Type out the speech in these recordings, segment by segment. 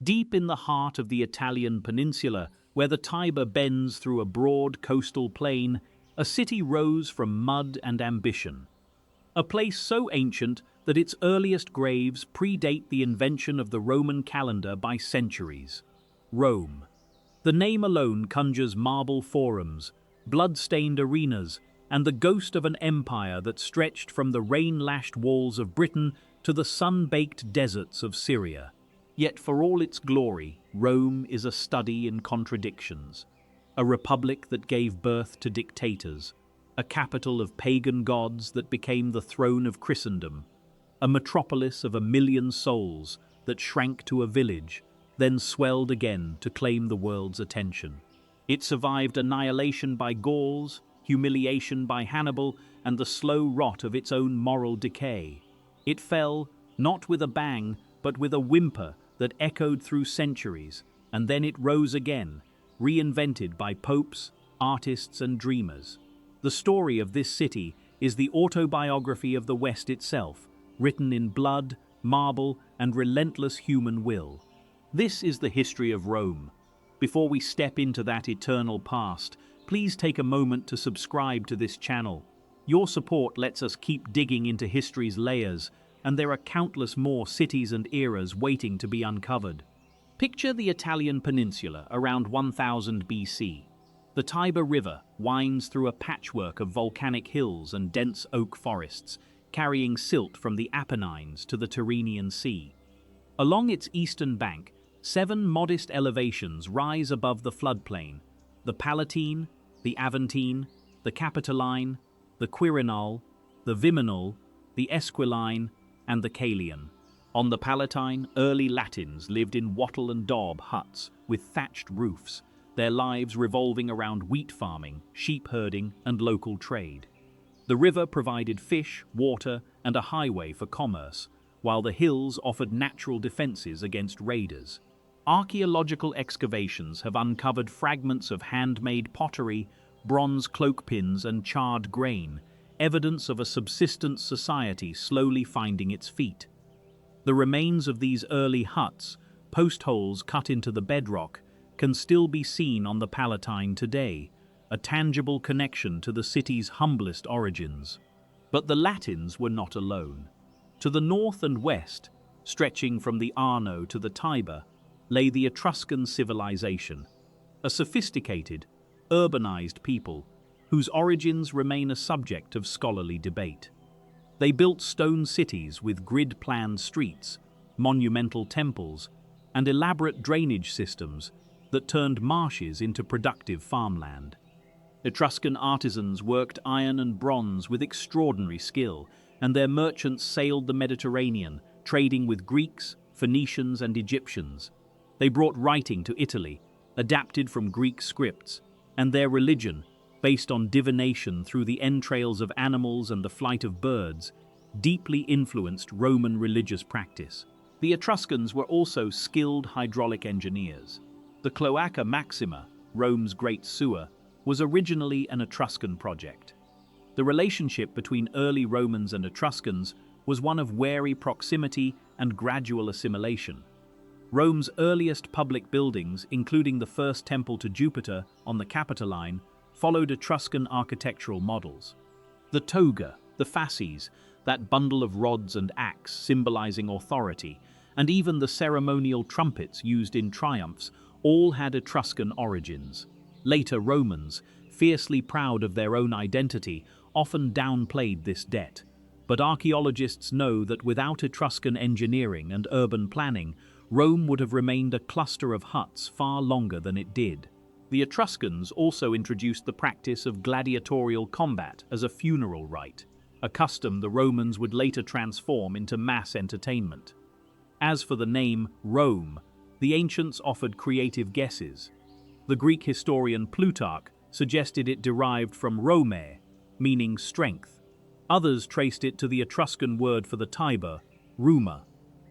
Deep in the heart of the Italian peninsula, where the Tiber bends through a broad coastal plain, a city rose from mud and ambition. A place so ancient that its earliest graves predate the invention of the Roman calendar by centuries. Rome. The name alone conjures marble forums, blood-stained arenas, and the ghost of an empire that stretched from the rain-lashed walls of Britain to the sun-baked deserts of Syria. Yet for all its glory, Rome is a study in contradictions. A republic that gave birth to dictators, a capital of pagan gods that became the throne of Christendom, a metropolis of 1,000,000 souls that shrank to a village, then swelled again to claim the world's attention. It survived annihilation by Gauls, humiliation by Hannibal, and the slow rot of its own moral decay. It fell, not with a bang, but with a whimper that echoed through centuries, and then it rose again, reinvented by popes, artists, and dreamers. The story of this city is the autobiography of the West itself, written in blood, marble, and relentless human will. This is the history of Rome. Before we step into that eternal past, please take a moment to subscribe to this channel. Your support lets us keep digging into history's layers, and there are countless more cities and eras waiting to be uncovered. Picture the Italian peninsula around 1000 BC. The Tiber River winds through a patchwork of volcanic hills and dense oak forests, carrying silt from the Apennines to the Tyrrhenian Sea. Along its eastern bank, 7 modest elevations rise above the floodplain: the Palatine, the Aventine, the Capitoline, the Quirinal, the Viminal, the Esquiline, and the Caelian. On the Palatine, early Latins lived in wattle and daub huts with thatched roofs, their lives revolving around wheat farming, sheep herding, and local trade. The river provided fish, water, and a highway for commerce, while the hills offered natural defenses against raiders. Archaeological excavations have uncovered fragments of handmade pottery, bronze cloakpins, and charred grain, evidence of a subsistence society slowly finding its feet. The remains of these early huts, post holes cut into the bedrock, can still be seen on the Palatine today, a tangible connection to the city's humblest origins. But the Latins were not alone. To the north and west, stretching from the Arno to the Tiber, lay the Etruscan civilization, a sophisticated, urbanized people whose origins remain a subject of scholarly debate. They built stone cities with grid-planned streets, monumental temples, and elaborate drainage systems that turned marshes into productive farmland. Etruscan artisans worked iron and bronze with extraordinary skill, and their merchants sailed the Mediterranean, trading with Greeks, Phoenicians, and Egyptians. They brought writing to Italy, adapted from Greek scripts, and their religion, based on divination through the entrails of animals and the flight of birds, deeply influenced Roman religious practice. The Etruscans were also skilled hydraulic engineers. The Cloaca Maxima, Rome's great sewer, was originally an Etruscan project. The relationship between early Romans and Etruscans was one of wary proximity and gradual assimilation. Rome's earliest public buildings, including the first temple to Jupiter on the Capitoline, followed Etruscan architectural models. The toga, the fasces, that bundle of rods and axe symbolizing authority, and even the ceremonial trumpets used in triumphs, all had Etruscan origins. Later Romans, fiercely proud of their own identity, often downplayed this debt. But archaeologists know that without Etruscan engineering and urban planning, Rome would have remained a cluster of huts far longer than it did. The Etruscans also introduced the practice of gladiatorial combat as a funeral rite, a custom the Romans would later transform into mass entertainment. As for the name Rome, the ancients offered creative guesses. The Greek historian Plutarch suggested it derived from Rome, meaning strength. Others traced it to the Etruscan word for the Tiber, Ruma.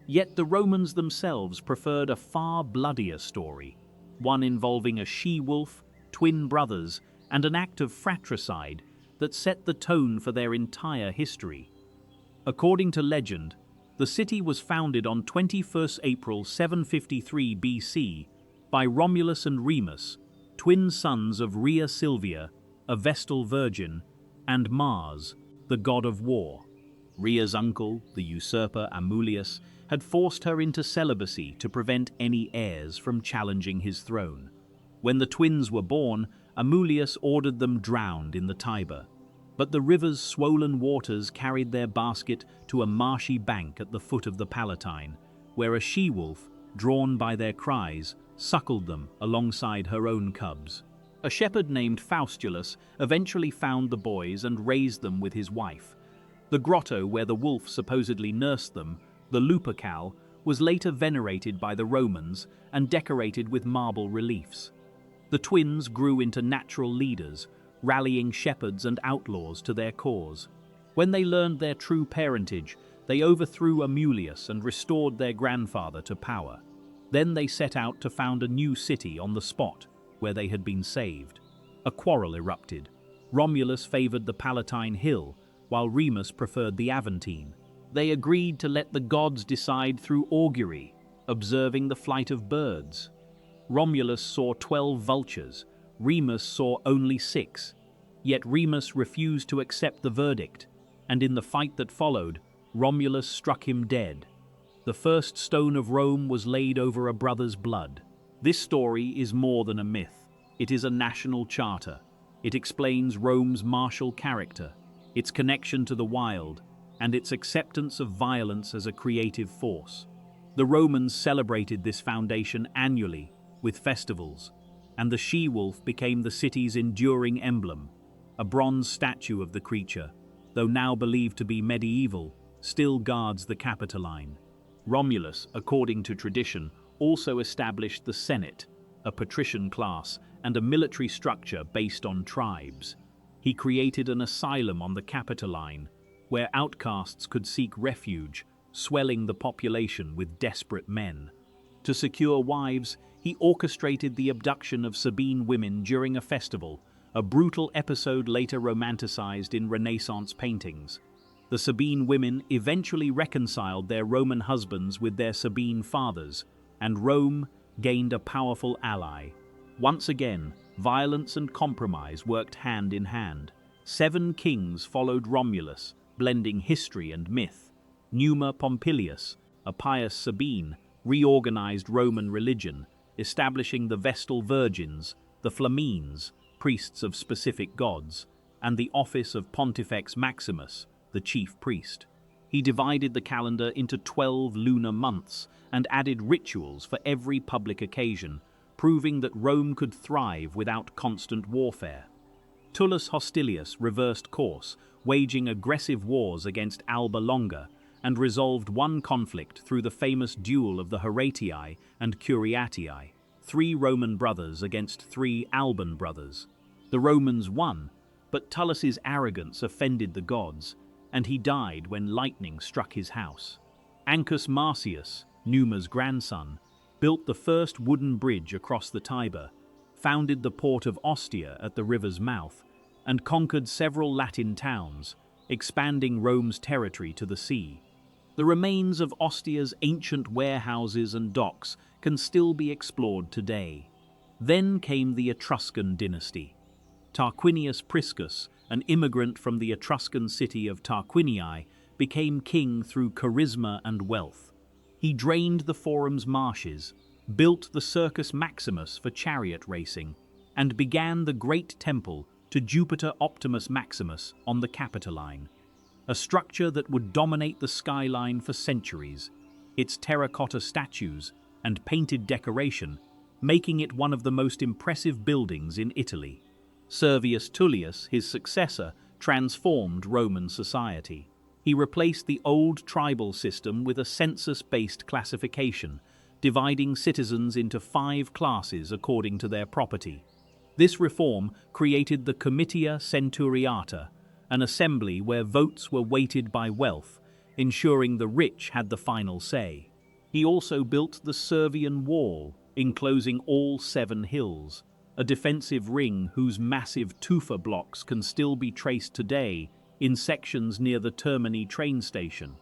Yet the Romans themselves preferred a far bloodier story, one involving a she-wolf, twin brothers, and an act of fratricide that set the tone for their entire history. According to legend, The city was founded on 21st April 753 BC by Romulus and Remus, twin sons of Rhea Silvia, a Vestal virgin, and Mars, the god of war. Rhea's uncle, the usurper Amulius, had forced her into celibacy to prevent any heirs from challenging his throne. When the twins were born, Amulius ordered them drowned in the Tiber. But the river's swollen waters carried their basket to a marshy bank at the foot of the Palatine, where a she-wolf, drawn by their cries, suckled them alongside her own cubs. A shepherd named Faustulus eventually found the boys and raised them with his wife. The grotto where the wolf supposedly nursed them, the Lupercal, was later venerated by the Romans and decorated with marble reliefs. The twins grew into natural leaders, rallying shepherds and outlaws to their cause. When they learned their true parentage, they overthrew Amulius and restored their grandfather to power. Then they set out to found a new city on the spot where they had been saved. A quarrel erupted. Romulus favored the Palatine Hill, while Remus preferred the Aventine. They agreed to let the gods decide through augury, observing the flight of birds. Romulus saw 12 vultures, Remus saw only 6. Yet Remus refused to accept the verdict, and in the fight that followed, Romulus struck him dead. The first stone of Rome was laid over a brother's blood. This story is more than a myth. It is a national charter. It explains Rome's martial character, its connection to the wild, and its acceptance of violence as a creative force. The Romans celebrated this foundation annually with festivals, and the she-wolf became the city's enduring emblem. A bronze statue of the creature, though now believed to be medieval, still guards the Capitoline. Romulus, according to tradition, also established the Senate, a patrician class, and a military structure based on tribes. He created an asylum on the Capitoline, where outcasts could seek refuge, swelling the population with desperate men. To secure wives, he orchestrated the abduction of Sabine women during a festival, a brutal episode later romanticized in Renaissance paintings. The Sabine women eventually reconciled their Roman husbands with their Sabine fathers, and Rome gained a powerful ally. Once again, violence and compromise worked hand in hand. 7 kings followed Romulus, blending history and myth. Numa Pompilius, a pious Sabine, reorganized Roman religion, establishing the Vestal Virgins, the Flamines, priests of specific gods, and the office of Pontifex Maximus, the chief priest. He divided the calendar into 12 lunar months and added rituals for every public occasion, proving that Rome could thrive without constant warfare. Tullus Hostilius reversed course, waging aggressive wars against Alba Longa, and resolved one conflict through the famous duel of the Horatii and Curiatii, 3 Roman brothers against 3 Alban brothers. The Romans won, but Tullus's arrogance offended the gods, and he died when lightning struck his house. Ancus Marcius, Numa's grandson, built the first wooden bridge across the Tiber, founded the port of Ostia at the river's mouth, and conquered several Latin towns, expanding Rome's territory to the sea. The remains of Ostia's ancient warehouses and docks can still be explored today. Then came the Etruscan dynasty. Tarquinius Priscus, an immigrant from the Etruscan city of Tarquinii, became king through charisma and wealth. He drained the Forum's marshes, built the Circus Maximus for chariot racing, and began the great temple to Jupiter Optimus Maximus on the Capitoline, a structure that would dominate the skyline for centuries, its terracotta statues and painted decoration making it one of the most impressive buildings in Italy. Servius Tullius, his successor, transformed Roman society. He replaced the old tribal system with a census-based classification, dividing citizens into 5 classes according to their property. This reform created the Comitia Centuriata, an assembly where votes were weighted by wealth, ensuring the rich had the final say. He also built the Servian Wall, enclosing all 7 hills, a defensive ring whose massive tufa blocks can still be traced today in sections near the Termini train station.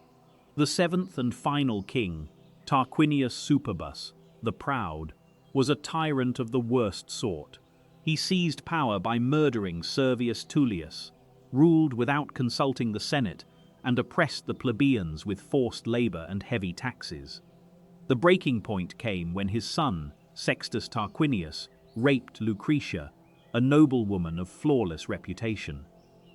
The seventh and final king, Tarquinius Superbus, the Proud, was a tyrant of the worst sort. He seized power by murdering Servius Tullius, ruled without consulting the Senate, and oppressed the plebeians with forced labor and heavy taxes. The breaking point came when his son, Sextus Tarquinius, raped Lucretia, a noblewoman of flawless reputation.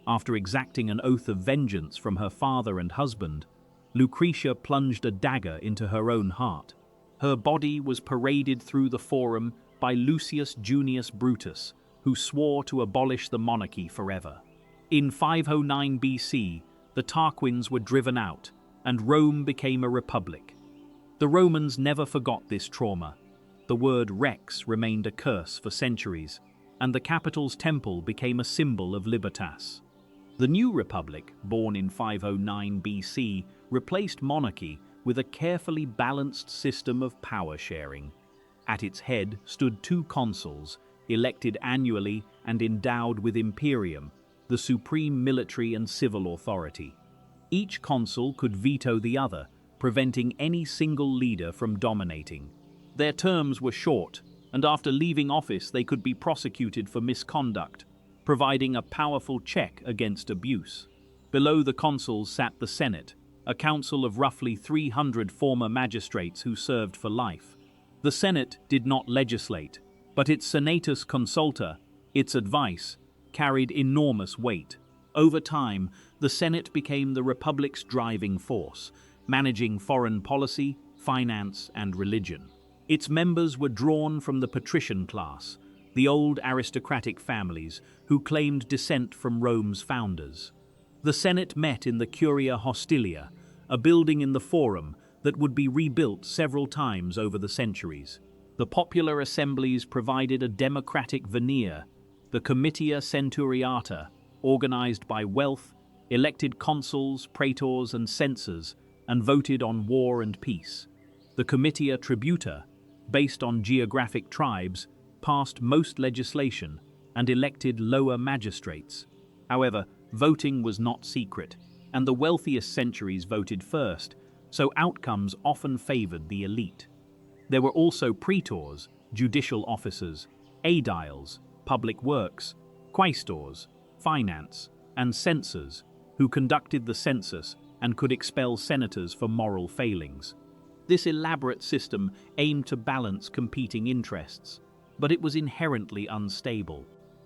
After exacting an oath of vengeance from her father and husband, Lucretia plunged a dagger into her own heart. Her body was paraded through the forum by Lucius Junius Brutus, who swore to abolish the monarchy forever. In 509 BC, the Tarquins were driven out, and Rome became a republic. The Romans never forgot this trauma. The word rex remained a curse for centuries, and the capital's temple became a symbol of libertas. The new republic, born in 509 BC, replaced monarchy with a carefully balanced system of power sharing. At its head stood two consuls, elected annually and endowed with imperium, the supreme military and civil authority. Each consul could veto the other, preventing any single leader from dominating. Their terms were short, and after leaving office they could be prosecuted for misconduct, providing a powerful check against abuse. Below the consuls sat the Senate, a council of roughly 300 former magistrates who served for life. The Senate did not legislate, but its senatus consulta, its advice, carried enormous weight. Over time, the Senate became the Republic's driving force, managing foreign policy, finance, and religion. Its members were drawn from the patrician class, the old aristocratic families who claimed descent from Rome's founders. The Senate met in the Curia Hostilia, a building in the Forum that would be rebuilt several times over the centuries. The popular assemblies provided a democratic veneer. The Comitia Centuriata, organized by wealth, elected consuls, praetors, and censors, and voted on war and peace. The Comitia Tributa, based on geographic tribes, passed most legislation and elected lower magistrates. However, voting was not secret, and the wealthiest centuries voted first, so outcomes often favored the elite. There were also praetors, judicial officers, aediles, public works, quaestors, finance, and censors, who conducted the census and could expel senators for moral failings. This elaborate system aimed to balance competing interests, but it was inherently unstable.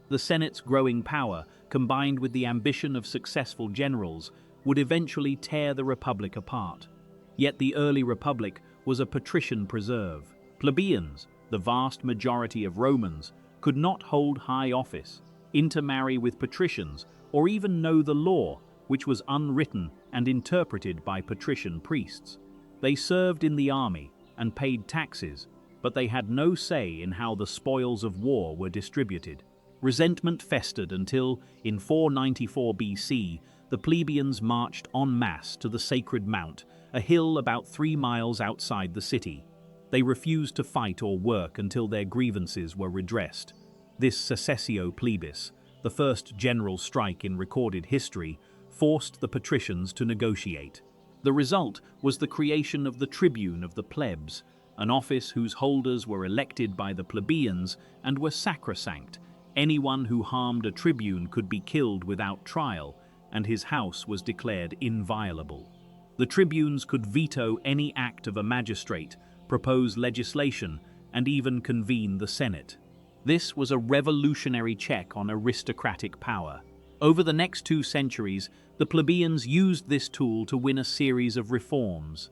The Senate's growing power, combined with the ambition of successful generals, would eventually tear the Republic apart. Yet the early Republic was a patrician preserve. Plebeians, the vast majority of Romans, could not hold high office, intermarry with patricians, or even know the law, which was unwritten and interpreted by patrician priests. They served in the army and paid taxes, but they had no say in how the spoils of war were distributed. Resentment festered until, in 494 BC, the plebeians marched en masse to the Sacred Mount, a hill about 3 miles outside the city. They refused to fight or work until their grievances were redressed. This secessio plebis, the first general strike in recorded history, forced the patricians to negotiate. The result was the creation of the tribune of the plebs, an office whose holders were elected by the plebeians and were sacrosanct. Anyone who harmed a tribune could be killed without trial, and his house was declared inviolable. The tribunes could veto any act of a magistrate, propose legislation, and even convene the Senate. This was a revolutionary check on aristocratic power. Over the next 2 centuries, the plebeians used this tool to win a series of reforms.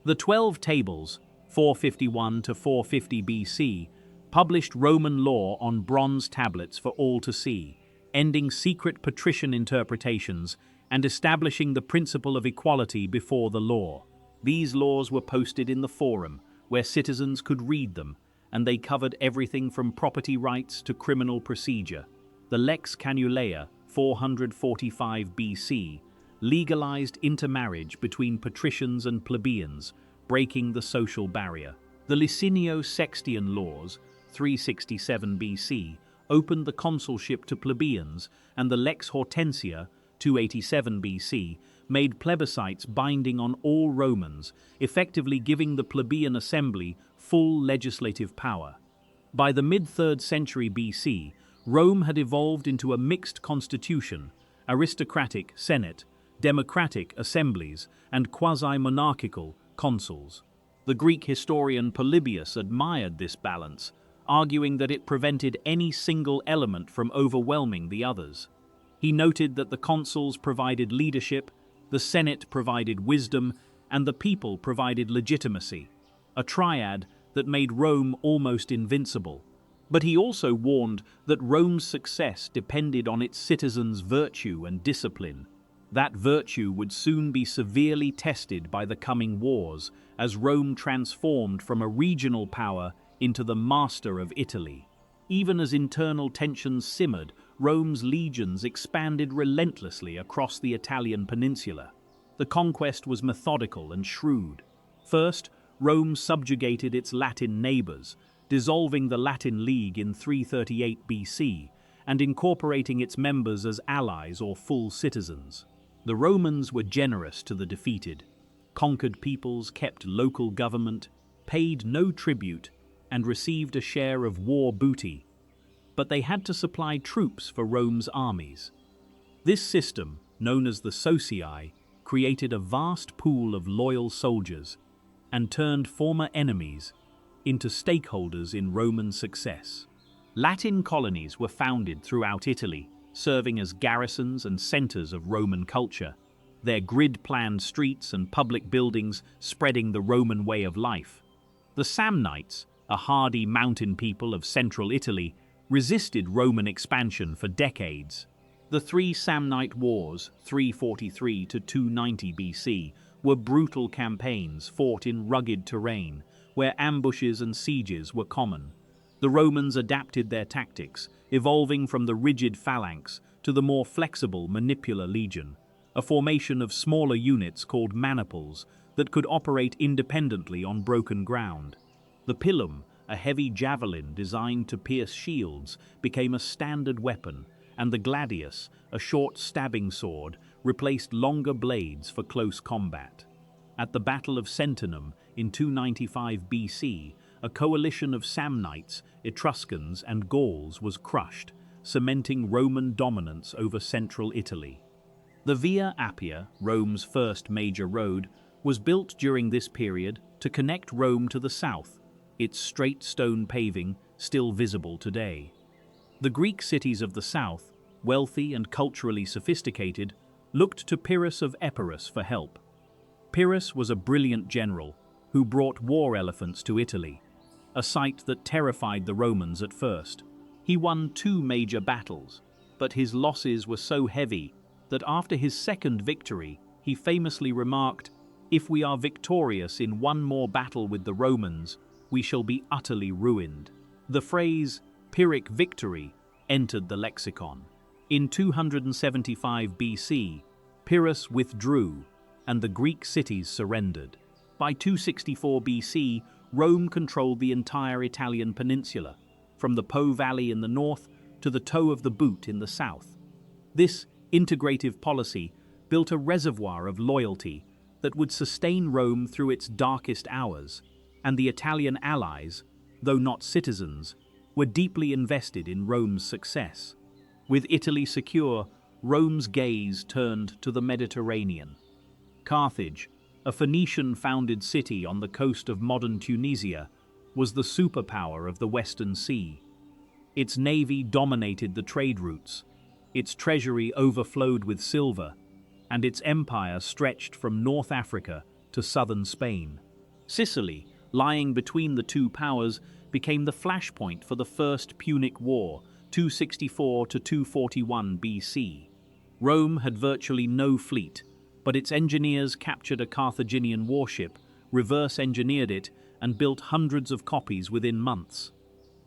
The 12 Tables, 451 to 450 BC, published Roman law on bronze tablets for all to see, ending secret patrician interpretations and establishing the principle of equality before the law. These laws were posted in the Forum, where citizens could read them, and they covered everything from property rights to criminal procedure. The Lex Canulea, 445 BC, legalized intermarriage between patricians and plebeians, breaking the social barrier. The Licinio-Sextian laws, 367 BC, opened the consulship to plebeians, and the Lex Hortensia, 287 BC, made plebiscites binding on all Romans, effectively giving the plebeian assembly full legislative power. By the mid-3rd century BC, Rome had evolved into a mixed constitution, aristocratic Senate, democratic assemblies, and quasi-monarchical consuls. The Greek historian Polybius admired this balance, arguing that it prevented any single element from overwhelming the others. He noted that the consuls provided leadership, the Senate provided wisdom, and the people provided legitimacy, a triad that made Rome almost invincible. But he also warned that Rome's success depended on its citizens' virtue and discipline. That virtue would soon be severely tested by the coming wars, as Rome transformed from a regional power into the master of Italy. Even as internal tensions simmered, Rome's legions expanded relentlessly across the Italian peninsula. The conquest was methodical and shrewd. First, Rome subjugated its Latin neighbors, dissolving the Latin League in 338 BC and incorporating its members as allies or full citizens. The Romans were generous to the defeated. Conquered peoples kept local government, paid no tribute, and received a share of war booty. But they had to supply troops for Rome's armies. This system, known as the socii, created a vast pool of loyal soldiers and turned former enemies into stakeholders in Roman success. Latin colonies were founded throughout Italy, serving as garrisons and centers of Roman culture, their grid-planned streets and public buildings spreading the Roman way of life. The Samnites, a hardy mountain people of central Italy, resisted Roman expansion for decades. The three Samnite Wars, 343 to 290 BC, were brutal campaigns fought in rugged terrain, where ambushes and sieges were common. The Romans adapted their tactics, evolving from the rigid phalanx to the more flexible manipular legion, a formation of smaller units called maniples that could operate independently on broken ground. The pilum, a heavy javelin designed to pierce shields, became a standard weapon, and the gladius, a short stabbing sword, replaced longer blades for close combat. At the Battle of Sentinum in 295 BC, a coalition of Samnites, Etruscans, and Gauls was crushed, cementing Roman dominance over central Italy. The Via Appia, Rome's first major road, was built during this period to connect Rome to the south, its straight stone paving still visible today. The Greek cities of the south, wealthy and culturally sophisticated, looked to Pyrrhus of Epirus for help. Pyrrhus was a brilliant general who brought war elephants to Italy, a sight that terrified the Romans at first. He won 2 major battles, but his losses were so heavy that after his second victory, he famously remarked, "If we are victorious in one more battle with the Romans, we shall be utterly ruined." The phrase Pyrrhic victory entered the lexicon. In 275 BC, Pyrrhus withdrew, and the Greek cities surrendered. By 264 BC, Rome controlled the entire Italian peninsula, from the Po Valley in the north to the toe of the Boot in the south. This integrative policy built a reservoir of loyalty that would sustain Rome through its darkest hours, and the Italian allies, though not citizens, were deeply invested in Rome's success. With Italy secure, Rome's gaze turned to the Mediterranean. Carthage, a Phoenician-founded city on the coast of modern Tunisia, was the superpower of the Western Sea. Its navy dominated the trade routes, its treasury overflowed with silver, and its empire stretched from North Africa to southern Spain. Sicily, lying between the two powers, became the flashpoint for the First Punic War, 264 to 241 BC. Rome had virtually no fleet, but its engineers captured a Carthaginian warship, reverse-engineered it, and built hundreds of copies within months.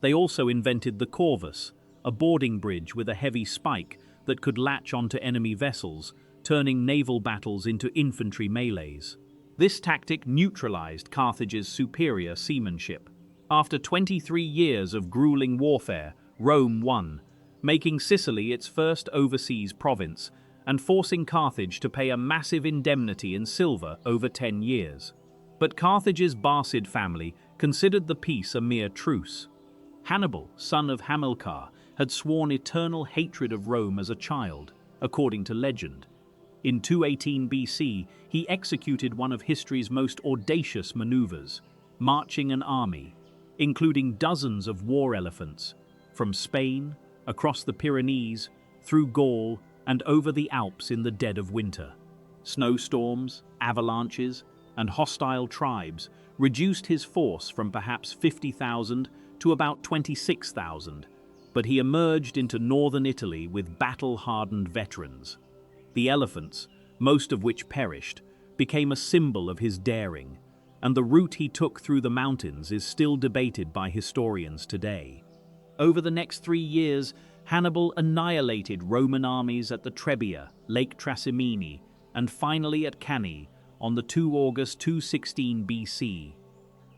They also invented the corvus, a boarding bridge with a heavy spike that could latch onto enemy vessels, turning naval battles into infantry melees. This tactic neutralized Carthage's superior seamanship. After 23 years of grueling warfare, Rome won, making Sicily its first overseas province and forcing Carthage to pay a massive indemnity in silver over 10 years. But Carthage's Barcid family considered the peace a mere truce. Hannibal, son of Hamilcar, had sworn eternal hatred of Rome as a child, according to legend. In 218 BC, he executed one of history's most audacious maneuvers, marching an army, including dozens of war elephants, from Spain, across the Pyrenees, through Gaul, and over the Alps in the dead of winter. Snowstorms, avalanches, and hostile tribes reduced his force from perhaps 50,000 to about 26,000, but he emerged into northern Italy with battle-hardened veterans. The elephants, most of which perished, became a symbol of his daring, and the route he took through the mountains is still debated by historians today. Over the next 3 years, Hannibal annihilated Roman armies at the Trebia, Lake Trasimene, and finally at Cannae on the 2 August 216 BC.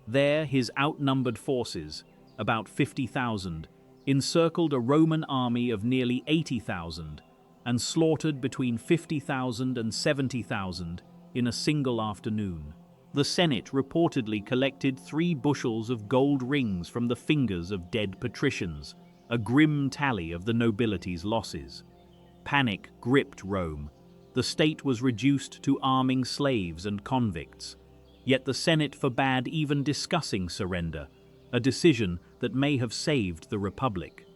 There, his outnumbered forces, about 50,000, encircled a Roman army of nearly 80,000 and slaughtered between 50,000 and 70,000 in a single afternoon. The Senate reportedly collected 3 bushels of gold rings from the fingers of dead patricians, a grim tally of the nobility's losses. Panic gripped Rome. The state was reduced to arming slaves and convicts. Yet the Senate forbade even discussing surrender, a decision that may have saved the Republic.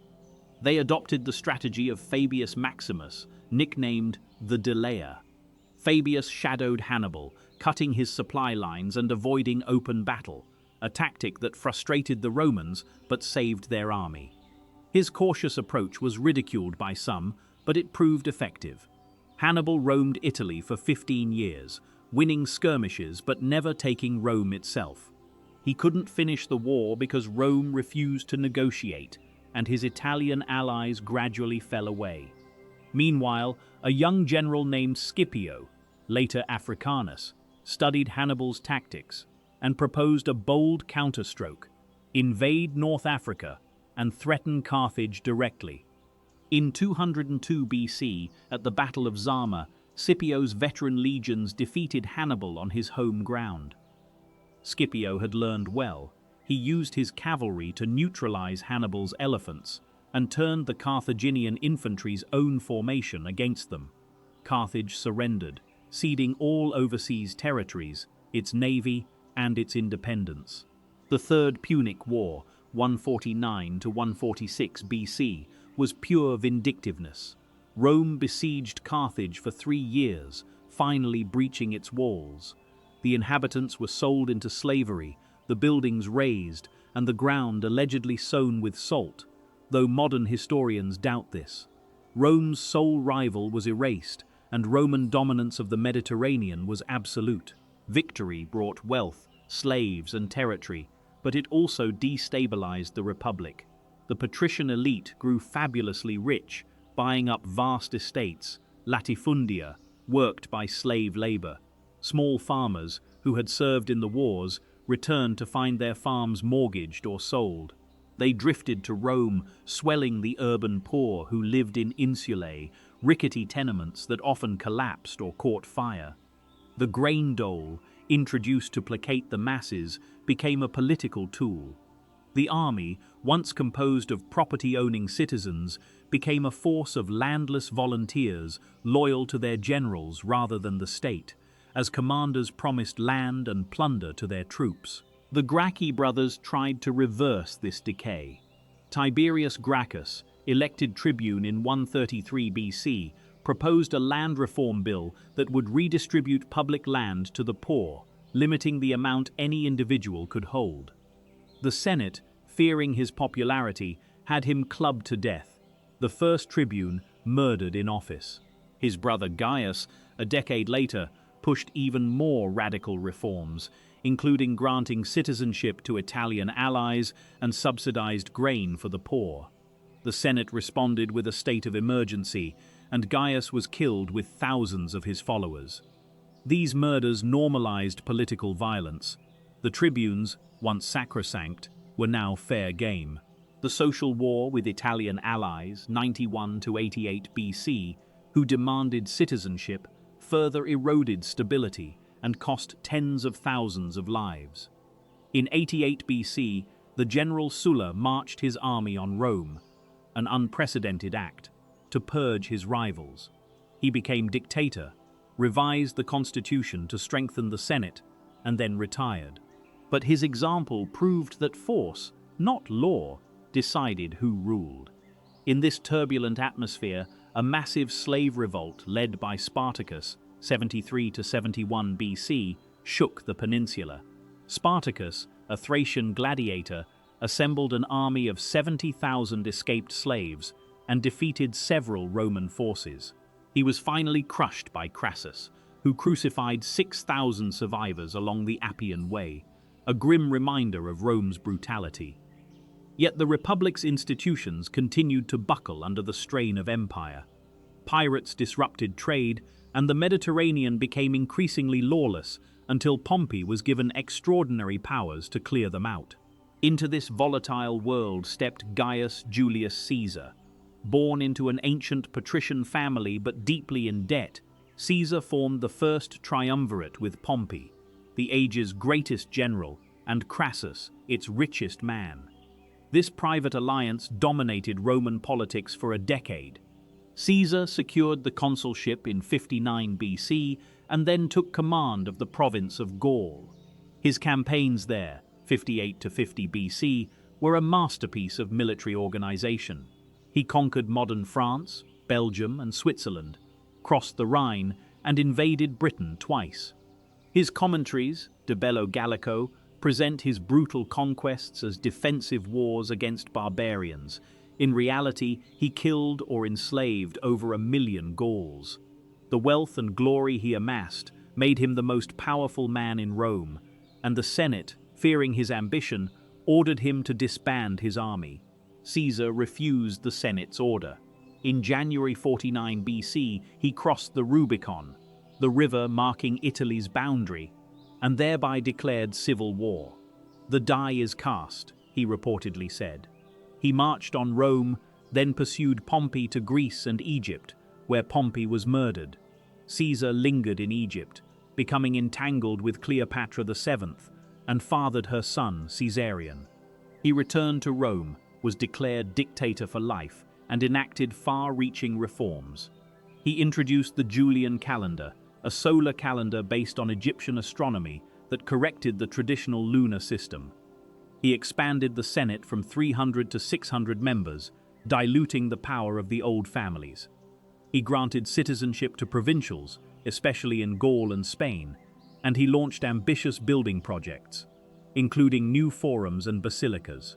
They adopted the strategy of Fabius Maximus, nicknamed the Delayer. Fabius shadowed Hannibal, cutting his supply lines and avoiding open battle, a tactic that frustrated the Romans but saved their army. His cautious approach was ridiculed by some, but it proved effective. Hannibal roamed Italy for 15 years, winning skirmishes but never taking Rome itself. He couldn't finish the war because Rome refused to negotiate, and his Italian allies gradually fell away. Meanwhile, a young general named Scipio, later Africanus, studied Hannibal's tactics and proposed a bold counterstroke: invade North Africa and threaten Carthage directly. In 202 BC, at the Battle of Zama, Scipio's veteran legions defeated Hannibal on his home ground. Scipio had learned well. He used his cavalry to neutralize Hannibal's elephants and turned the Carthaginian infantry's own formation against them. Carthage surrendered, ceding all overseas territories, its navy, and its independence. The Third Punic War, 149 to 146 BC, was pure vindictiveness. Rome besieged Carthage for 3 years, finally breaching its walls. The inhabitants were sold into slavery, the buildings razed, and the ground allegedly sown with salt, though modern historians doubt this. Rome's sole rival was erased, and Roman dominance of the Mediterranean was absolute. Victory brought wealth, slaves, and territory, but it also destabilized the Republic. The patrician elite grew fabulously rich, buying up vast estates, latifundia, worked by slave labor. Small farmers, who had served in the wars, returned to find their farms mortgaged or sold. They drifted to Rome, swelling the urban poor who lived in insulae, rickety tenements that often collapsed or caught fire. The grain dole, introduced to placate the masses, became a political tool. The army, once composed of property-owning citizens, became a force of landless volunteers loyal to their generals rather than the state, as commanders promised land and plunder to their troops. The Gracchi brothers tried to reverse this decay. Tiberius Gracchus, elected tribune in 133 BC, proposed a land reform bill that would redistribute public land to the poor, limiting the amount any individual could hold. The Senate, fearing his popularity, had him clubbed to death, the first tribune murdered in office. His brother Gaius, a decade later, pushed even more radical reforms, including granting citizenship to Italian allies and subsidized grain for the poor. The Senate responded with a state of emergency, and Gaius was killed with thousands of his followers. These murders normalized political violence. The tribunes, once sacrosanct, were now fair game. The social war with Italian allies, 91 to 88 BC, who demanded citizenship, further eroded stability and cost tens of thousands of lives. In 88 BC, the general Sulla marched his army on Rome, an unprecedented act, to purge his rivals. He became dictator, revised the constitution to strengthen the Senate, and then retired. But his example proved that force, not law, decided who ruled. In this turbulent atmosphere, a massive slave revolt led by Spartacus, 73 to 71 BC, shook the peninsula. Spartacus, a Thracian gladiator, assembled an army of 70,000 escaped slaves and defeated several Roman forces. He was finally crushed by Crassus, who crucified 6,000 survivors along the Appian Way, a grim reminder of Rome's brutality. Yet the Republic's institutions continued to buckle under the strain of empire. Pirates disrupted trade, and the Mediterranean became increasingly lawless until Pompey was given extraordinary powers to clear them out. Into this volatile world stepped Gaius Julius Caesar. Born into an ancient patrician family but deeply in debt, Caesar formed the first triumvirate with Pompey, the age's greatest general, and Crassus, its richest man. This private alliance dominated Roman politics for a decade. Caesar secured the consulship in 59 BC and then took command of the province of Gaul. His campaigns there, 58 to 50 BC, were a masterpiece of military organization. He conquered modern France, Belgium, and Switzerland, crossed the Rhine, and invaded Britain twice. His commentaries, De Bello Gallico, present his brutal conquests as defensive wars against barbarians. In reality, he killed or enslaved over 1 million Gauls. The wealth and glory he amassed made him the most powerful man in Rome, and the Senate, fearing his ambition, ordered him to disband his army. Caesar refused the Senate's order. In January 49 BC, he crossed the Rubicon, the river marking Italy's boundary, and thereby declared civil war. "The die is cast," he reportedly said. He marched on Rome, then pursued Pompey to Greece and Egypt, where Pompey was murdered. Caesar lingered in Egypt, becoming entangled with Cleopatra VII, and fathered her son, Caesarion. He returned to Rome, was declared dictator for life, and enacted far-reaching reforms. He introduced the Julian calendar, a solar calendar based on Egyptian astronomy that corrected the traditional lunar system. He expanded the Senate from 300 to 600 members, diluting the power of the old families. He granted citizenship to provincials, especially in Gaul and Spain, and he launched ambitious building projects, including new forums and basilicas.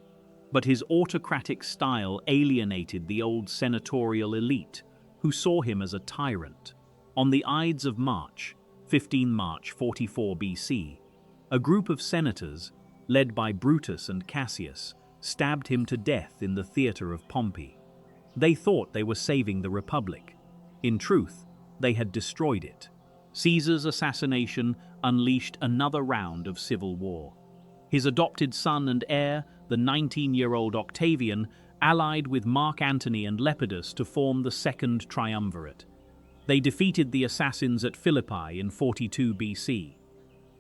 But his autocratic style alienated the old senatorial elite, who saw him as a tyrant. On the Ides of March, 15 March 44 BC, a group of senators, led by Brutus and Cassius, stabbed him to death in the theater of Pompey. They thought they were saving the Republic. In truth, they had destroyed it. Caesar's assassination unleashed another round of civil war. His adopted son and heir, the 19-year-old Octavian, allied with Mark Antony and Lepidus to form the Second Triumvirate. They defeated the assassins at Philippi in 42 BC.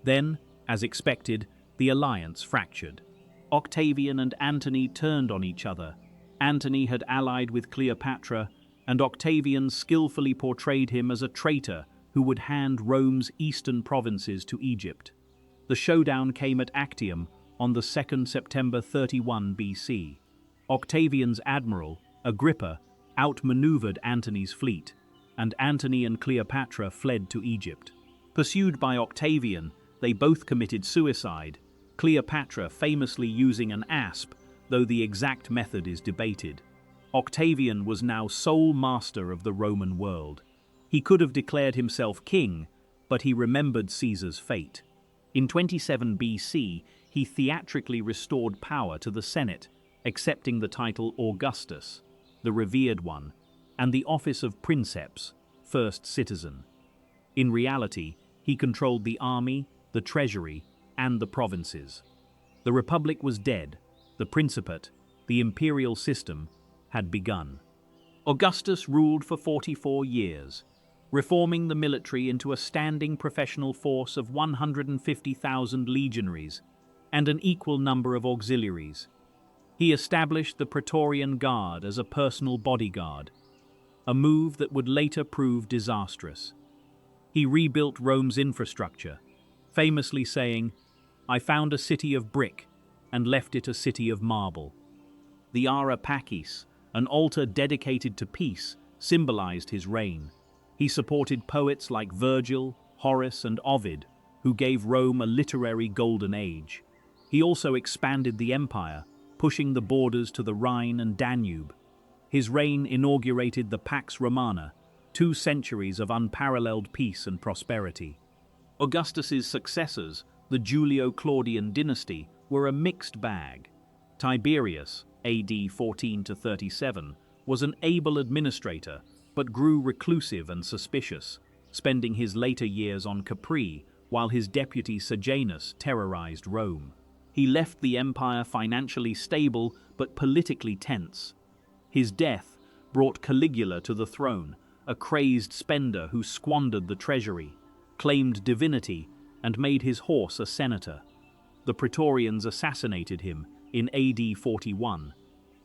Then, as expected, the alliance fractured. Octavian and Antony turned on each other. Antony had allied with Cleopatra, and Octavian skillfully portrayed him as a traitor who would hand Rome's eastern provinces to Egypt. The showdown came at Actium on the 2nd September 31 BC. Octavian's admiral, Agrippa, outmaneuvered Antony's fleet, and Antony and Cleopatra fled to Egypt. Pursued by Octavian, they both committed suicide, Cleopatra famously using an asp, though the exact method is debated. Octavian was now sole master of the Roman world. He could have declared himself king, but he remembered Caesar's fate. In 27 BC, he theatrically restored power to the Senate, accepting the title Augustus, the revered one, and the office of princeps, first citizen. In reality, he controlled the army, the treasury, and the provinces. The Republic was dead, the Principate, the imperial system, had begun. Augustus ruled for 44 years, reforming the military into a standing professional force of 150,000 legionaries and an equal number of auxiliaries. He established the Praetorian Guard as a personal bodyguard, a move that would later prove disastrous. He rebuilt Rome's infrastructure, famously saying, "I found a city of brick and left it a city of marble." The Ara Pacis, an altar dedicated to peace, symbolized his reign. He supported poets like Virgil, Horace, and Ovid, who gave Rome a literary golden age. He also expanded the empire, pushing the borders to the Rhine and Danube. His reign inaugurated the Pax Romana, 2 centuries of unparalleled peace and prosperity. Augustus's successors, the Julio-Claudian dynasty, were a mixed bag. Tiberius, AD 14 to 37, was an able administrator, but grew reclusive and suspicious, spending his later years on Capri while his deputy Sejanus terrorized Rome. He left the empire financially stable but politically tense. His death brought Caligula to the throne, a crazed spender who squandered the treasury, claimed divinity, and made his horse a senator. The Praetorians assassinated him in AD 41.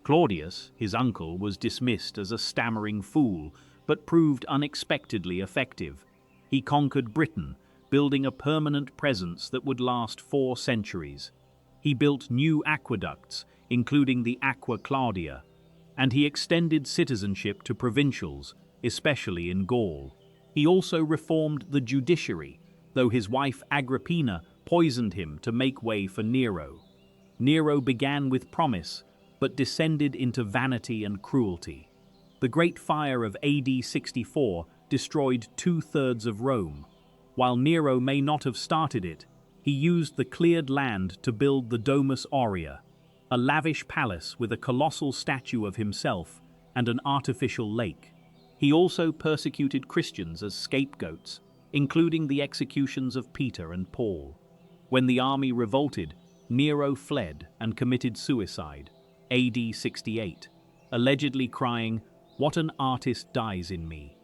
Claudius, his uncle, was dismissed as a stammering fool, but proved unexpectedly effective. He conquered Britain, building a permanent presence that would last 4 centuries. He built new aqueducts, including the Aqua Claudia, and he extended citizenship to provincials, especially in Gaul. He also reformed the judiciary, though his wife Agrippina poisoned him to make way for Nero. Nero began with promise, but descended into vanity and cruelty. The Great Fire of AD 64 destroyed 2/3 of Rome. While Nero may not have started it, he used the cleared land to build the Domus Aurea, a lavish palace with a colossal statue of himself and an artificial lake. He also persecuted Christians as scapegoats, including the executions of Peter and Paul. When the army revolted, Nero fled and committed suicide, AD 68, allegedly crying, "What an artist dies in me."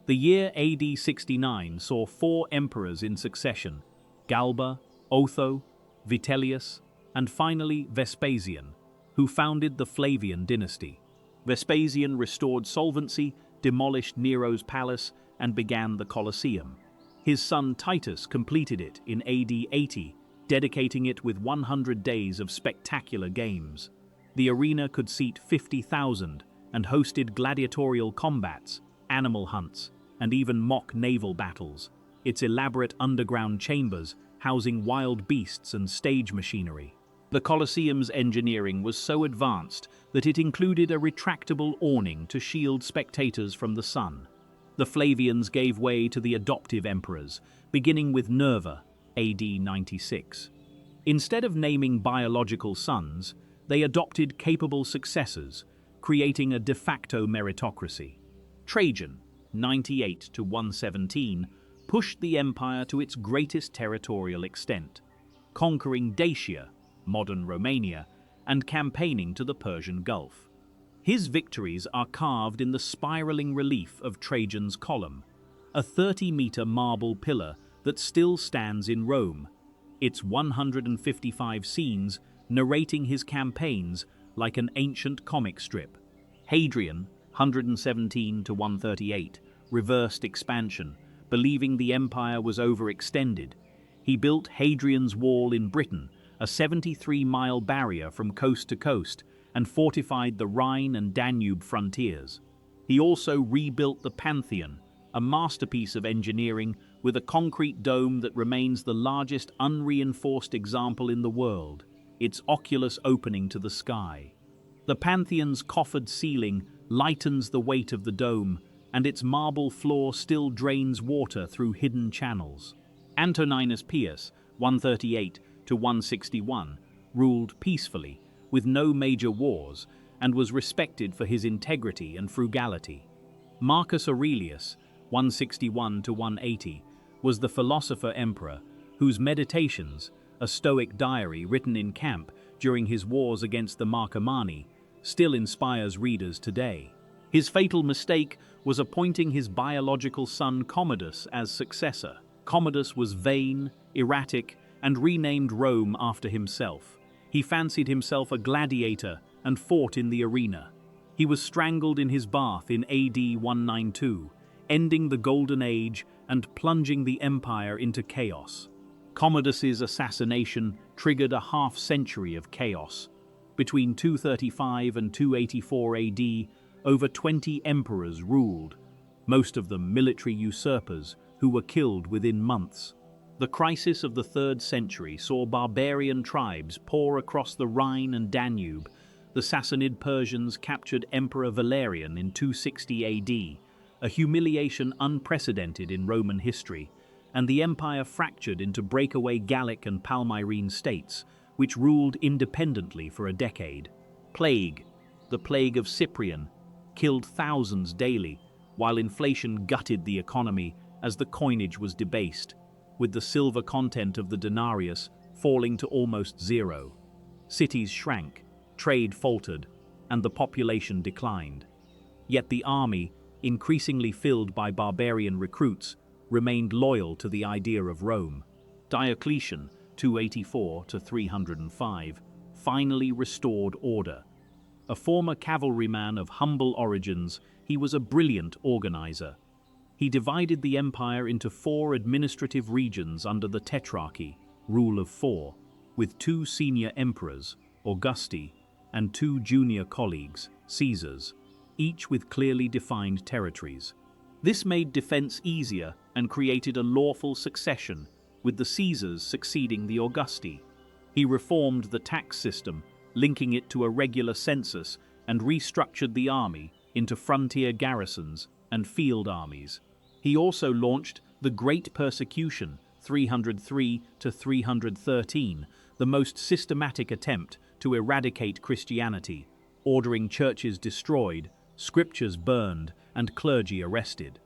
The year AD 69 saw 4 emperors in succession: Galba, Otho, Vitellius, and finally Vespasian, who founded the Flavian dynasty. Vespasian restored solvency, demolished Nero's palace, and began the Colosseum. His son Titus completed it in AD 80, dedicating it with 100 days of spectacular games. The arena could seat 50,000 and hosted gladiatorial combats, animal hunts, and even mock naval battles, its elaborate underground chambers housing wild beasts and stage machinery. The Colosseum's engineering was so advanced that it included a retractable awning to shield spectators from the sun. The Flavians gave way to the adoptive emperors, beginning with Nerva, AD 96. Instead of naming biological sons, they adopted capable successors, creating a de facto meritocracy. Trajan, 98 to 117, pushed the empire to its greatest territorial extent, conquering Dacia, modern Romania, and campaigning to the Persian Gulf. His victories are carved in the spiraling relief of Trajan's Column, a 30-meter marble pillar that still stands in Rome, its 155 scenes narrating his campaigns like an ancient comic strip. Hadrian, 117 to 138, reversed expansion, believing the empire was overextended. He built Hadrian's Wall in Britain, a 73-mile barrier from coast to coast, and fortified the Rhine and Danube frontiers. He also rebuilt the Pantheon, a masterpiece of engineering with a concrete dome that remains the largest unreinforced example in the world, its oculus opening to the sky. The Pantheon's coffered ceiling lightens the weight of the dome, and its marble floor still drains water through hidden channels. Antoninus Pius, 138 to 161, ruled peacefully, with no major wars, and was respected for his integrity and frugality. Marcus Aurelius, 161 to 180, was the philosopher-emperor whose Meditations, a Stoic diary written in camp during his wars against the Marcomanni, still inspires readers today. His fatal mistake was appointing his biological son Commodus as successor. Commodus was vain, erratic, and renamed Rome after himself. He fancied himself a gladiator and fought in the arena. He was strangled in his bath in AD 192, ending the Golden Age and plunging the empire into chaos. Commodus's assassination triggered a half-century of chaos. Between 235 and 284 AD, over 20 emperors ruled, most of them military usurpers who were killed within months. The crisis of the 3rd century saw barbarian tribes pour across the Rhine and Danube. The Sassanid Persians captured Emperor Valerian in 260 AD, a humiliation unprecedented in Roman history, and the empire fractured into breakaway Gallic and Palmyrene states, which ruled independently for a decade. Plague, the plague of Cyprian, killed thousands daily, while inflation gutted the economy as the coinage was debased, with the silver content of the denarius falling to almost zero. Cities shrank, trade faltered, and the population declined. Yet the army, increasingly filled by barbarian recruits, remained loyal to the idea of Rome. Diocletian, 284 to 305, finally restored order. A former cavalryman of humble origins, he was a brilliant organizer. He divided the empire into 4 administrative regions under the Tetrarchy, rule of 4, with 2 senior emperors, Augusti, and 2 junior colleagues, Caesars, each with clearly defined territories. This made defense easier and created a lawful succession, with the Caesars succeeding the Augusti. He reformed the tax system, linking it to a regular census, and restructured the army into frontier garrisons and field armies. He also launched the Great Persecution, 303 to 313, the most systematic attempt to eradicate Christianity, ordering churches destroyed, scriptures burned, and clergy arrested.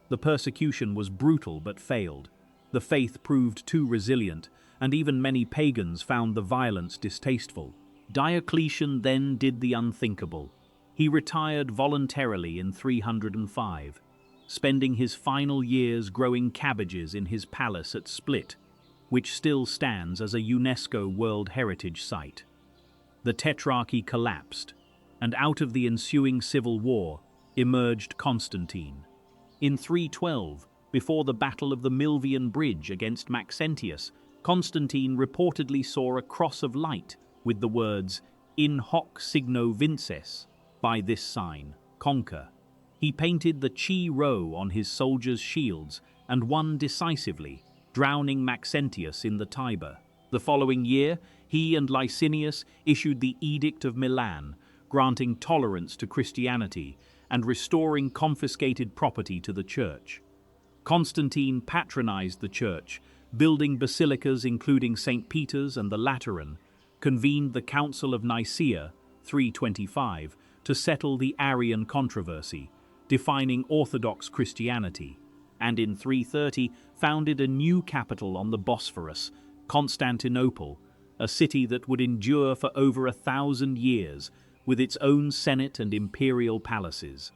The persecution was brutal but failed. The faith proved too resilient, and even many pagans found the violence distasteful. Diocletian then did the unthinkable. He retired voluntarily in 305, spending his final years growing cabbages in his palace at Split, which still stands as a UNESCO World Heritage Site. The Tetrarchy collapsed, and out of the ensuing civil war emerged Constantine. In 312, before the Battle of the Milvian Bridge against Maxentius, Constantine reportedly saw a cross of light with the words, "In hoc signo vinces," by this sign, conquer. He painted the Chi Rho on his soldiers' shields and won decisively, drowning Maxentius in the Tiber. The following year, he and Licinius issued the Edict of Milan, granting tolerance to Christianity and restoring confiscated property to the church. Constantine patronized the church, building basilicas including St. Peter's and the Lateran, convened the Council of Nicaea, 325, to settle the Arian controversy, defining Orthodox Christianity, and in 330 founded a new capital on the Bosphorus, Constantinople, a city that would endure for over 1,000 years, with its own senate and imperial palaces.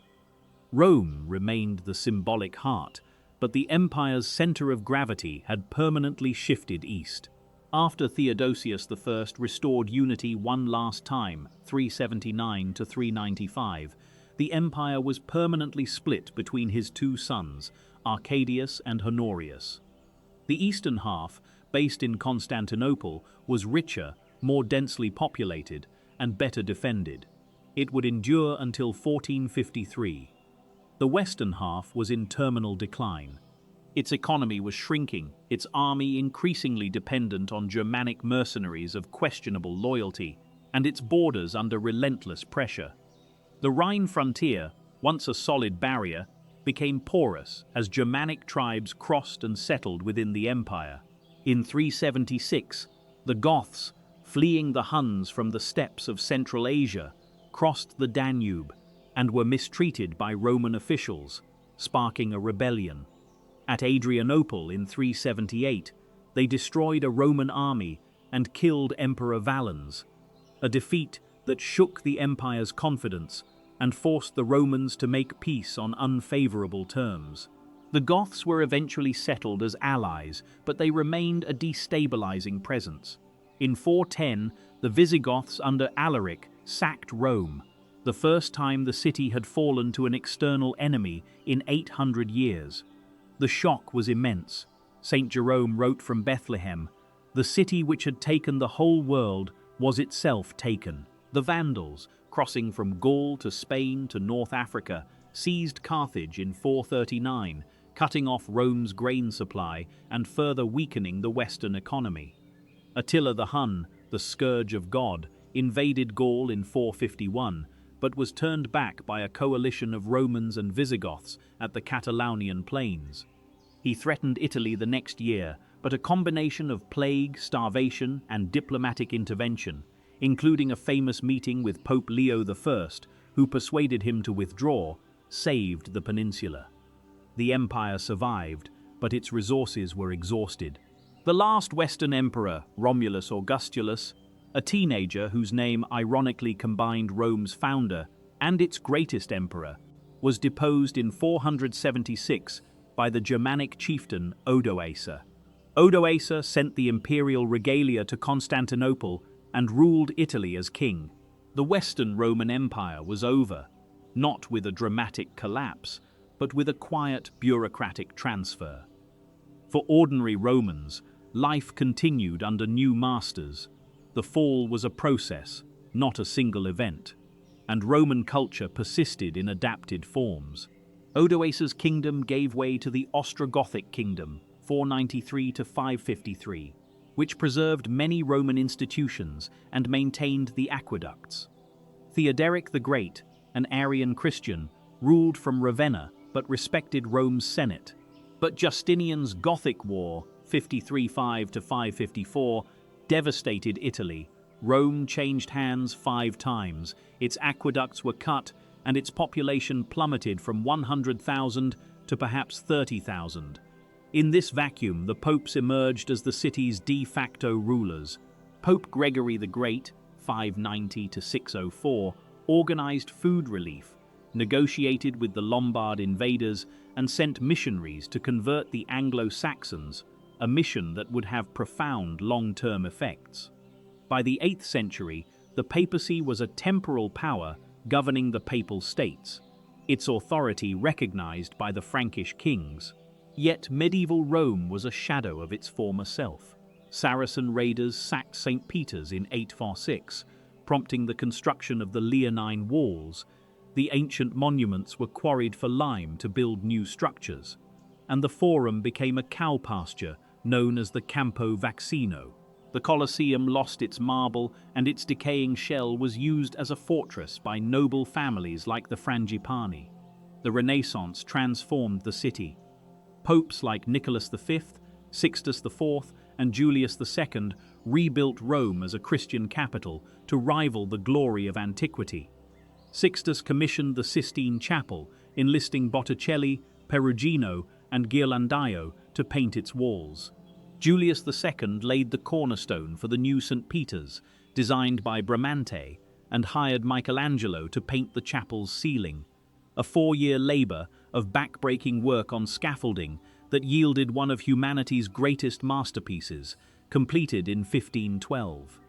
Rome remained the symbolic heart, but the empire's center of gravity had permanently shifted east. After Theodosius I restored unity one last time, 379 to 395, the empire was permanently split between his 2 sons, Arcadius and Honorius. The eastern half, based in Constantinople, was richer, more densely populated, and better defended. It would endure until 1453. The western half was in terminal decline. Its economy was shrinking, its army increasingly dependent on Germanic mercenaries of questionable loyalty, and its borders under relentless pressure. The Rhine frontier, once a solid barrier, became porous as Germanic tribes crossed and settled within the empire. In 376, the Goths, fleeing the Huns from the steppes of Central Asia, crossed the Danube and were mistreated by Roman officials, sparking a rebellion. At Adrianople in 378, they destroyed a Roman army and killed Emperor Valens, a defeat that shook the empire's confidence and forced the Romans to make peace on unfavorable terms. The Goths were eventually settled as allies, but they remained a destabilizing presence. In 410, the Visigoths under Alaric sacked Rome, the first time the city had fallen to an external enemy in 800 years. The shock was immense. St. Jerome wrote from Bethlehem, "The city which had taken the whole world was itself taken." The Vandals, crossing from Gaul to Spain to North Africa, seized Carthage in 439, cutting off Rome's grain supply and further weakening the Western economy. Attila the Hun, the scourge of God, invaded Gaul in 451, but was turned back by a coalition of Romans and Visigoths at the Catalonian plains. He threatened Italy the next year, but a combination of plague, starvation, and diplomatic intervention, including a famous meeting with Pope Leo I, who persuaded him to withdraw, saved the peninsula. The empire survived, but its resources were exhausted. The last Western emperor, Romulus Augustulus, a teenager whose name ironically combined Rome's founder and its greatest emperor, was deposed in 476 by the Germanic chieftain Odoacer. Odoacer sent the imperial regalia to Constantinople and ruled Italy as king. The Western Roman Empire was over, not with a dramatic collapse, but with a quiet bureaucratic transfer. For ordinary Romans, life continued under new masters. The fall was a process, not a single event, and Roman culture persisted in adapted forms. Odoacer's kingdom gave way to the Ostrogothic kingdom, 493 to 553, which preserved many Roman institutions and maintained the aqueducts. Theoderic the Great, an Arian Christian, ruled from Ravenna but respected Rome's Senate. But Justinian's Gothic War, 535 to 554, devastated Italy. Rome changed hands 5 times, its aqueducts were cut, and its population plummeted from 100,000 to perhaps 30,000. In this vacuum, the popes emerged as the city's de facto rulers. Pope Gregory the Great, 590 to 604, organized food relief, negotiated with the Lombard invaders, and sent missionaries to convert the Anglo-Saxons, a mission that would have profound long-term effects. By the 8th century, the papacy was a temporal power governing the papal states, its authority recognized by the Frankish kings. Yet medieval Rome was a shadow of its former self. Saracen raiders sacked St. Peter's in 846, prompting the construction of the Leonine Walls. The ancient monuments were quarried for lime to build new structures, and the Forum became a cow pasture known as the Campo Vaccino. The Colosseum lost its marble, and its decaying shell was used as a fortress by noble families like the Frangipani. The Renaissance transformed the city. Popes like Nicholas V, Sixtus IV, and Julius II rebuilt Rome as a Christian capital to rival the glory of antiquity. Sixtus commissioned the Sistine Chapel, enlisting Botticelli, Perugino, and Ghirlandaio to paint its walls. Julius II laid the cornerstone for the new St. Peter's, designed by Bramante, and hired Michelangelo to paint the chapel's ceiling. A 4-year labor of backbreaking work on scaffolding that yielded one of humanity's greatest masterpieces, completed in 1512.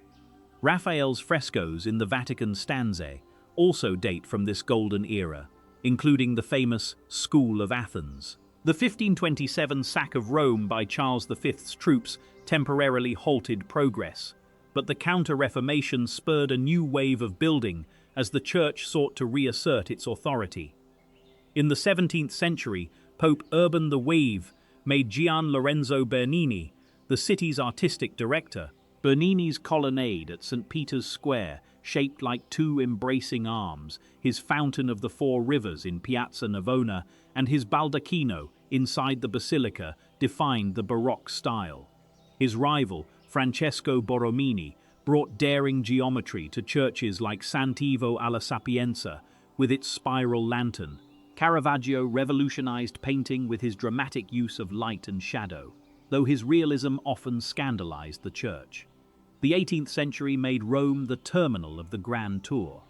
Raphael's frescoes in the Vatican stanze also date from this golden era, including the famous School of Athens. The 1527 sack of Rome by Charles V's troops temporarily halted progress, but the Counter-Reformation spurred a new wave of building as the Church sought to reassert its authority. In the 17th century, Pope Urban VIII made Gian Lorenzo Bernini the city's artistic director. Bernini's colonnade at St. Peter's Square, shaped like 2 embracing arms, his Fountain of the 4 Rivers in Piazza Navona, and his baldacchino inside the basilica defined the Baroque style. His rival, Francesco Borromini, brought daring geometry to churches like Sant'Ivo alla Sapienza with its spiral lantern. Caravaggio revolutionized painting with his dramatic use of light and shadow, though his realism often scandalized the church. The 18th century made Rome the terminal of the Grand Tour.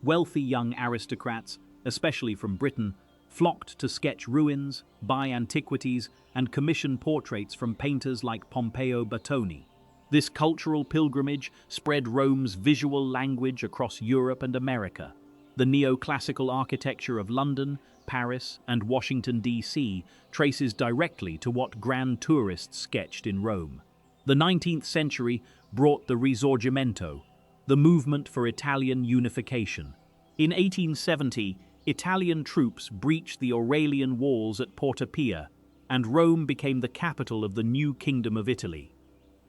Wealthy young aristocrats, especially from Britain, flocked to sketch ruins, buy antiquities, and commission portraits from painters like Pompeo Batoni. This cultural pilgrimage spread Rome's visual language across Europe and America. The neoclassical architecture of London, Paris, and Washington, D.C. traces directly to what grand tourists sketched in Rome. The 19th century brought the Risorgimento, the movement for Italian unification. In 1870, Italian troops breached the Aurelian walls at Porta Pia, and Rome became the capital of the new Kingdom of Italy.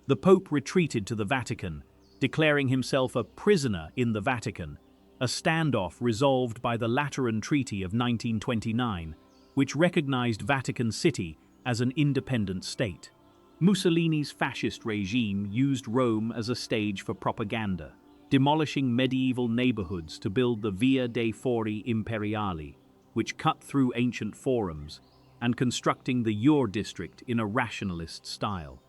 The Pope retreated to the Vatican, declaring himself a prisoner in the Vatican, a standoff resolved by the Lateran Treaty of 1929, which recognized Vatican City as an independent state. Mussolini's fascist regime used Rome as a stage for propaganda, demolishing medieval neighborhoods to build the Via dei Fori Imperiali, which cut through ancient forums, and constructing the Ur district in a rationalist style.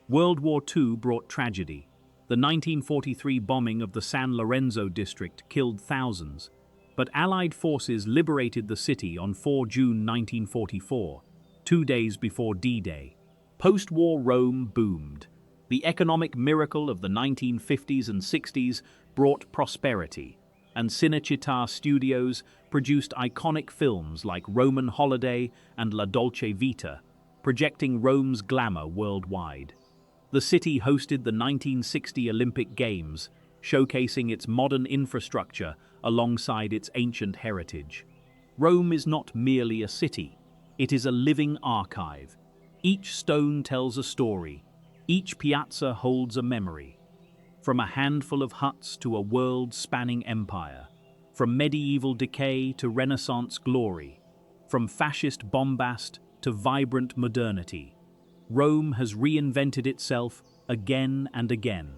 World War II brought tragedy. The 1943 bombing of the San Lorenzo district killed thousands, but Allied forces liberated the city on 4 June 1944, 2 days before D-Day. Post-war Rome boomed. The economic miracle of the 1950s and 60s brought prosperity, and Cinecittà Studios produced iconic films like Roman Holiday and La Dolce Vita, projecting Rome's glamour worldwide. The city hosted the 1960 Olympic Games, showcasing its modern infrastructure alongside its ancient heritage. Rome is not merely a city, it is a living archive. Each stone tells a story, each piazza holds a memory. From a handful of huts to a world-spanning empire, from medieval decay to Renaissance glory, from fascist bombast to vibrant modernity, Rome has reinvented itself again and again.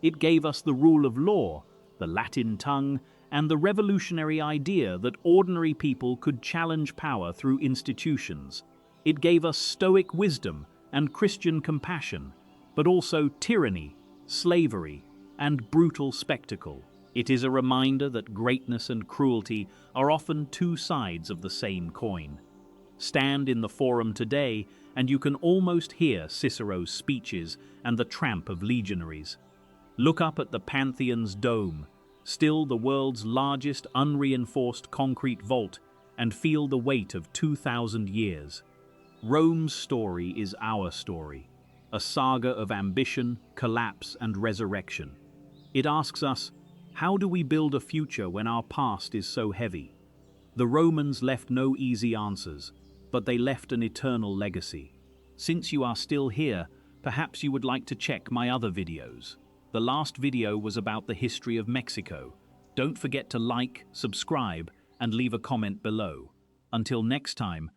It gave us the rule of law, the Latin tongue, and the revolutionary idea that ordinary people could challenge power through institutions. It gave us Stoic wisdom and Christian compassion, but also tyranny, slavery, and brutal spectacle. It is a reminder that greatness and cruelty are often two sides of the same coin. Stand in the Forum today, and you can almost hear Cicero's speeches and the tramp of legionaries. Look up at the Pantheon's dome, still the world's largest unreinforced concrete vault, and feel the weight of 2,000 years. Rome's story is our story, a saga of ambition, collapse, and resurrection. It asks us, how do we build a future when our past is so heavy? The Romans left no easy answers, but they left an eternal legacy. Since you are still here, perhaps you would like to check my other videos. The last video was about the history of Mexico. Don't forget to like, subscribe, and leave a comment below. Until next time,